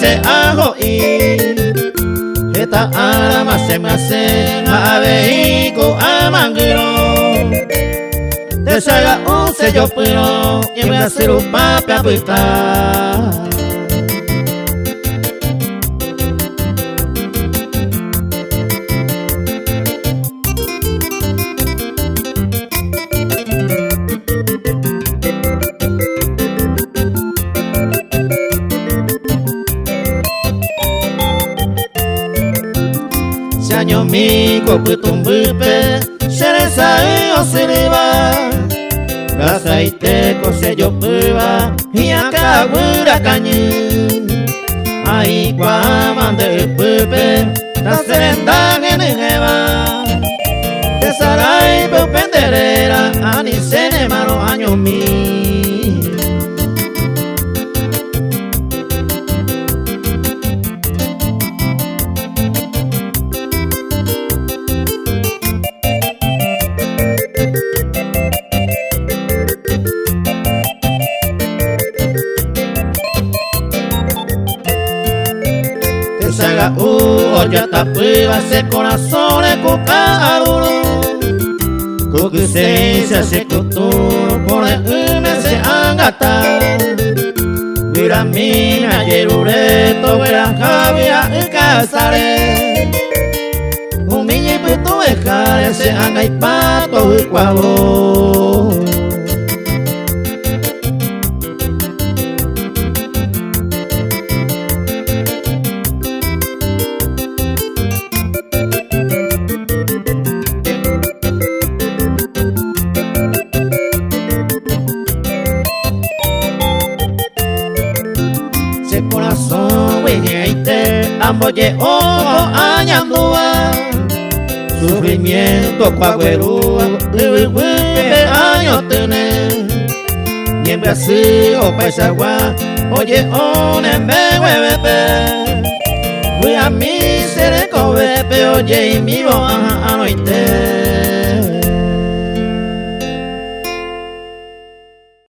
se ajo y Eta arama se me hace Mabeiko amangiro Te saga un sello pero Y me hace un papi a pitar Año mico putumbupe Seresa o siriba Gasa ite sello puba Y acabura cañi Ahí cuamande pupe La serenda geneva De sarai pupenderera Ani sene maro año mi Saga oya tapuiba se corazón de cucaruro Cucu se cuturo por el se angata Mira mina yerureto vera javia y casare Un miñi puto dejare se anga y pato y cuavo Corazón wiñeite amboye ojo añandúa Sufrimiento cuagüerúa Liwiwipe año tener Y en Brasil o paisagua Oye one me huevepe Fui a mí seré covepe Oye y mi voz anoite